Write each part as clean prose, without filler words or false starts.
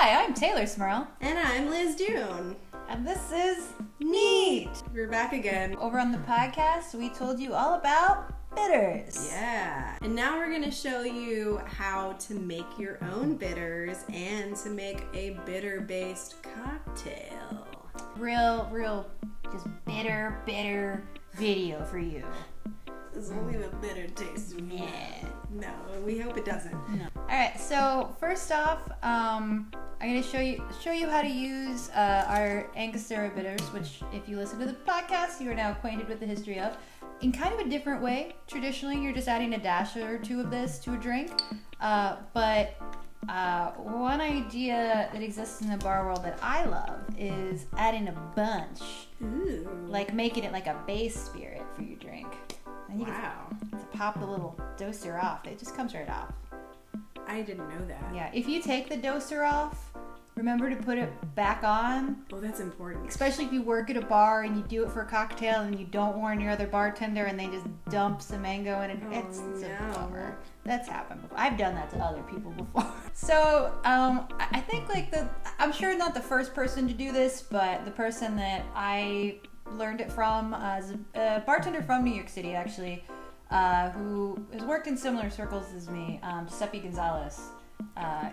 Hi, I'm Teylor Smurl. And I'm Liz Dune. And this is Neat. We're back again. Over on the podcast, we told you all about bitters. Yeah. And now we're going to show you how to make your own bitters and to make a bitter-based cocktail. Real, just bitter video for you. Does only the bitter taste of Yeah. No, we hope it doesn't. No. Alright, so first off, I'm going to show you how to use our Angostura Bitters, which if you listen to the podcast, you are now acquainted with the history of, in kind of a different way. Traditionally, you're just adding a dash or two of this to a drink, but one idea that exists in the bar world that I love is adding a bunch. Ooh. Like making it like a base spirit for your drink. And you Wow. get to pop the little doser off. It just comes right off. I didn't know that. Yeah, if you take the doser off, remember to put it back on. Oh, that's important. Especially if you work at a bar and you do it for a cocktail and you don't warn your other bartender and they just dump some mango in it. It's a bummer. That's happened before. I've done that to other people before. So, I think I'm sure not the first person to do this, but the person that I learned it from is a bartender from New York City, actually, who has worked in similar circles as me, Giuseppe Gonzalez.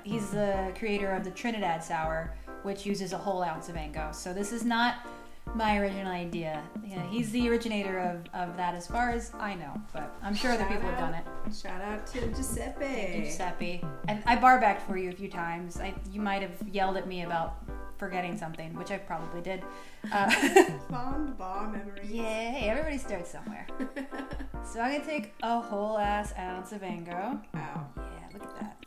He's the creator of the Trinidad Sour, which uses a whole ounce of mango. So this is not my original idea. Yeah, he's the originator of that as far as I know, but I'm sure other people have done it. Shout out to Giuseppe. Thank you, Giuseppe. And I bar backed for you a few times. You might have yelled at me about forgetting something, which I probably did. Fond bar memories. Yeah, hey, everybody starts somewhere. So I'm gonna take a whole ass ounce of mango. Wow. Yeah, look at that.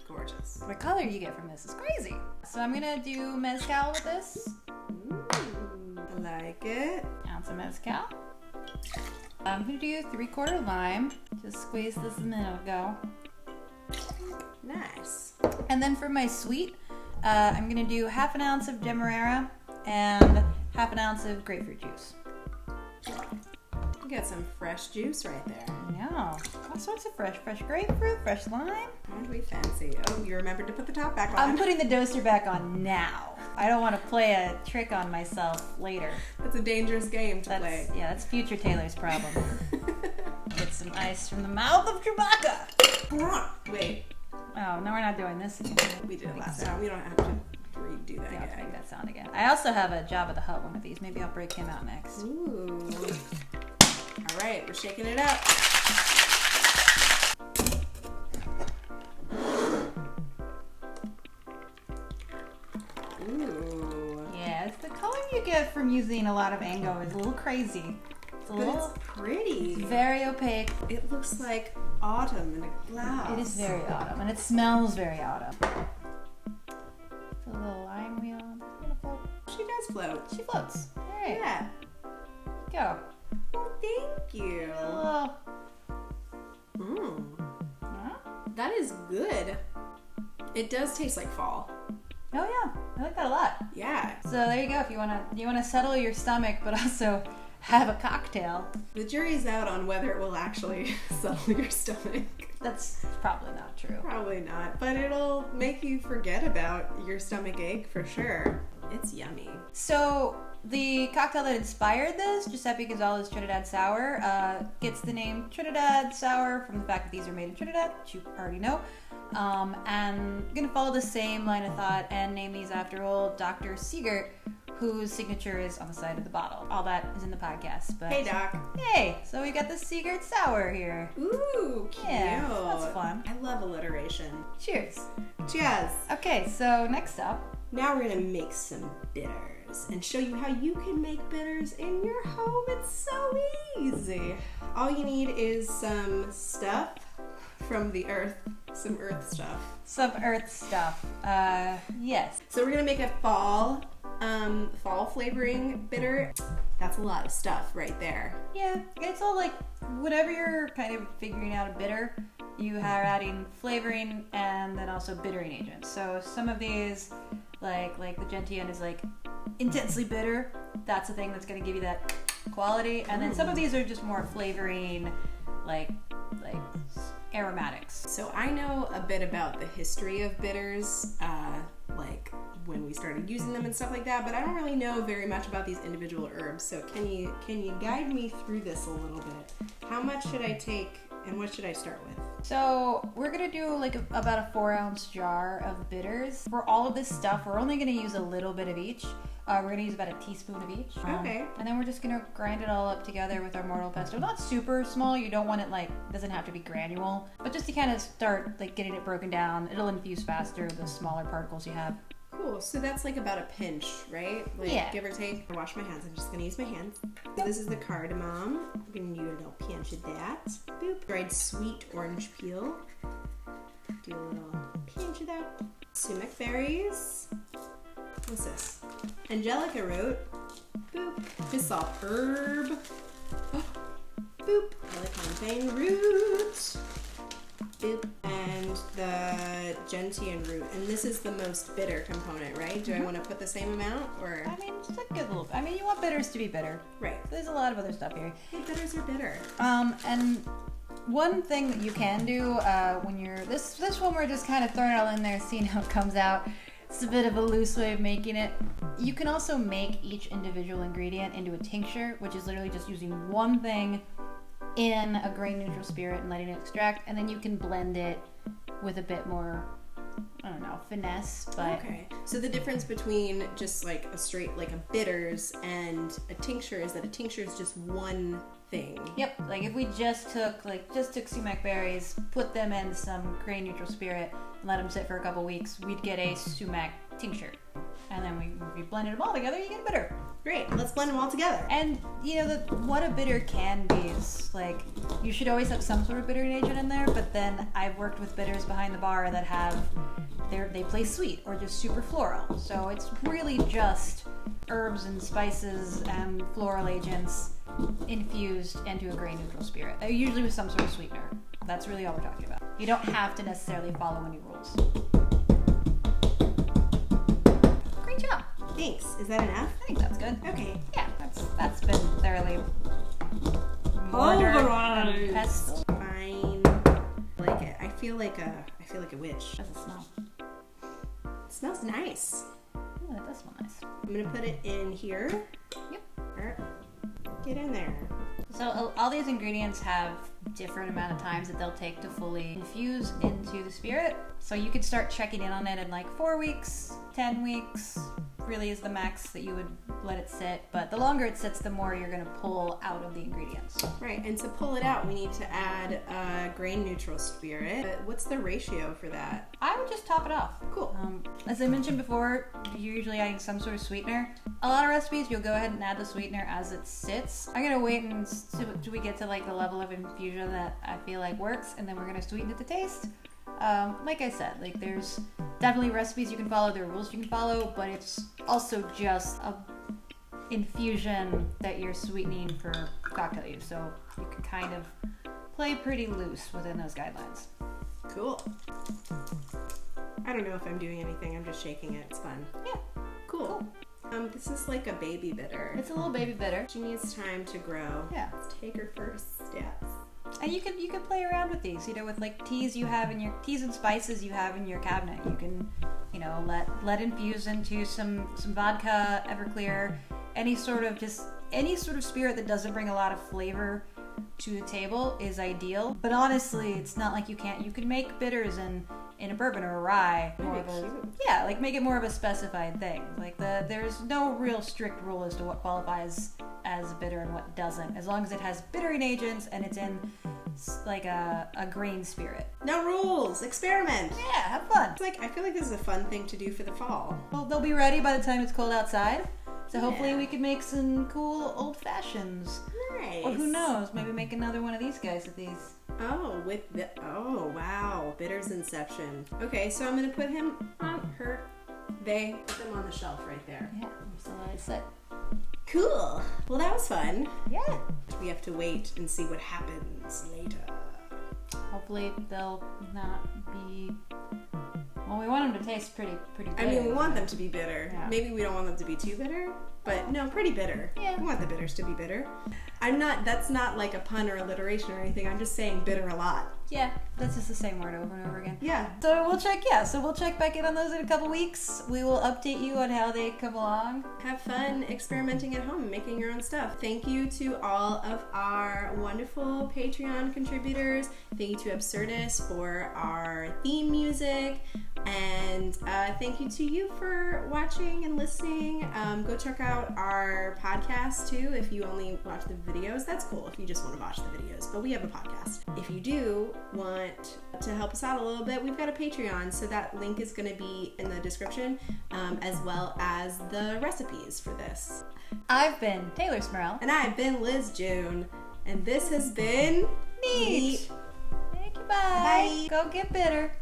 Gorgeous. The color you get from this is crazy. So I'm gonna do mezcal with this. I like it. Ounce of mezcal. I'm gonna do 3/4 lime. Just squeeze this in and it'll go. Nice. And then for my sweet, I'm gonna do 1/2 ounce of Demerara and 1/2 ounce of grapefruit juice. You got some fresh juice right there. Yeah, all sorts of fresh grapefruit, fresh lime. Aren't we fancy? Oh, you remembered to put the top back on. I'm putting the doser back on now. I don't want to play a trick on myself later. That's a dangerous game to play. Yeah, that's future Taylor's problem. Get some ice from the mouth of Chewbacca. Wait. Oh, no, we're not doing this again. We did it last time. We don't have to redo that Yeah, I'll again. make that sound again. I also have a Jabba the Hutt one of these. Maybe I'll break him out next. Ooh. All right, we're shaking it up. Ooh. Yeah, it's the color you get from using a lot of mango is a little crazy. It's pretty. It's very opaque. It looks like autumn in a glass. It is very autumn, and it smells very autumn. Put a little lime wheel. She does float. She floats. All right. Yeah. Go. Well, thank you. A little. Huh? That is good. It does taste like fall. Oh yeah, I like that a lot. Yeah. So there you go. If you wanna settle your stomach, but also have a cocktail. The jury's out on whether it will actually settle your stomach. That's probably not true. Probably not, but it'll make you forget about your stomach ache for sure. It's yummy. So the cocktail that inspired this, Giuseppe Gonzalez Trinidad Sour, gets the name Trinidad Sour from the fact that these are made in Trinidad, which you already know. And I'm gonna follow the same line of thought and name these after old Dr. Seigert, whose signature is on the side of the bottle. All that is in the podcast. But Hey, Doc. hey, so we got the Seigert Sour here. Ooh, cute. Yeah, that's fun. I love alliteration. Cheers. Cheers. Okay, so next up. Now we're gonna make some bitters and show you how you can make bitters in your home. It's so easy. All you need is some stuff from the earth, some earth stuff. Some earth stuff. Yes. So we're gonna make a fall flavoring bitter. That's a lot of stuff right there. Yeah, it's all like whenever you're kind of figuring out a bitter, you are adding flavoring and then also bittering agents. So some of these, like the Gentian is like intensely bitter. That's the thing that's going to give you that quality. And then some of these are just more flavoring, like aromatics. So I know a bit about the history of bitters, like when we started using them and stuff like that, but I don't really know very much about these individual herbs. So can you guide me through this a little bit? How much should I take and what should I start with? So we're gonna do like about a 4-ounce jar of bitters. For all of this stuff, we're only gonna use a little bit of each. We're gonna use about a teaspoon of each. Okay. And then we're just gonna grind it all up together with our mortar pestle. Not super small. You don't want it doesn't have to be granule, but just to kind of start getting it broken down. It'll infuse faster the smaller particles you have. Cool. So that's about a pinch, right? Yeah. Give or take. I wash my hands. I'm just gonna use my hands. So this is the cardamom. I'm gonna do a little pinch of that. Boop. Dried sweet orange peel. Do a little pinch of that. Sumac berries. What's this? Angelica Root. Boop. Hyssop Herb. Boop. Elecampane Root. Boop. And the Gentian Root. And this is the most bitter component, right? Do I want to put the same amount or? I mean, just a good little. I mean, you want bitters to be bitter. Right. So there's a lot of other stuff here. Hey, bitters are bitter. And one thing that you can do when you're this one, we're just kind of throwing it all in there, seeing how it comes out. It's a bit of a loose way of making it. You can also make each individual ingredient into a tincture, which is literally just using one thing in a grain neutral spirit and letting it extract, and then you can blend it with a bit more, I don't know, finesse. But okay. So the difference between just a straight a bitters and a tincture is that a tincture is just one thing. Yep. If we just took sumac berries, put them in some grain neutral spirit and let them sit for a couple weeks, we'd get a sumac tincture. And then we blended them all together, you get a bitter. Great. Let's blend them all together. And what a bitter can be is you should always have some sort of bittering agent in there, but then I've worked with bitters behind the bar that they play sweet or just super floral. So it's really just herbs and spices and floral agents infused into a grain neutral spirit. Usually with some sort of sweetener. That's really all we're talking about. You don't have to necessarily follow any rules. Great job. Thanks. Is that enough? I think that's good. Okay. Yeah, that's been thoroughly mortar and pestle. Fine. I like it. I feel like a witch. How's it smell? It smells nice. Oh, it does smell nice. I'm gonna put it in here. Yep. Get in there. So all these ingredients have different amount of times that they'll take to fully infuse into the spirit. So you could start checking in on it in 4 weeks, 10 weeks, really is the max that you would let it sit. But the longer it sits, the more you're going to pull out of the ingredients. Right, and to pull it out, we need to add a grain neutral spirit. What's the ratio for that? I would just top it off. Cool. As I mentioned before, you're usually adding some sort of sweetener. A lot of recipes, you'll go ahead and add the sweetener as it sits. I'm going to wait until we get to the level of infusion that I feel works, and then we're going to sweeten it to taste. Like I said, there's definitely recipes you can follow, there are rules you can follow, but it's also just a infusion that you're sweetening for cocktail use, so you can kind of play pretty loose within those guidelines. Cool. I don't know if I'm doing anything, I'm just shaking it. It's fun. Yeah. Cool. This is like a baby bitter. It's a little baby bitter. She needs time to grow. Yeah. Let's take her first steps. And you can play around with these, with teas and spices you have in your cabinet. You can, let infuse into some vodka, Everclear, any sort of spirit that doesn't bring a lot of flavor to the table is ideal. But honestly, it's not like you can't. You can make bitters in a bourbon or a rye. Make it more of a specified thing. There's no real strict rule as to what qualifies as bitter and what doesn't, as long as it has bittering agents and it's in a grain spirit. No rules. Experiment. Yeah, have fun. I feel like this is a fun thing to do for the fall. Well, they'll be ready by the time it's cold outside. So hopefully we can make some cool old fashions. Nice. Or who knows, maybe make another one of these guys with these. Oh wow, Bitters Inception. Okay, so I'm gonna put him on her. They put them on the shelf right there. Yeah, so let it sit. Cool. Well, that was fun. Yeah. We have to wait and see what happens later. Hopefully they'll not be. Well, we want them to taste pretty good. I mean, we want them to be bitter. Yeah. Maybe we don't want them to be too bitter, but no, pretty bitter. Yeah. We want the bitters to be bitter. That's not like a pun or alliteration or anything. I'm just saying bitter a lot. Yeah. That's just the same word over and over again. Yeah. So we'll check back in on those in a couple weeks. We will update you on how they come along. Have fun experimenting at home, making your own stuff. Thank you to all of our wonderful Patreon contributors. Thank you to Absurdus for our theme music. And thank you to you for watching and listening. Go check out our podcast too. If you only watch the videos, that's cool if you just want to watch the videos. But we have a podcast. If you do want to help us out a little bit, we've got a Patreon. So that link is going to be in the description, as well as the recipes for this. I've been Taylor Smurl. And I've been Liz June. And this has been Neat. Thank you. Bye. Bye. Go get bitter.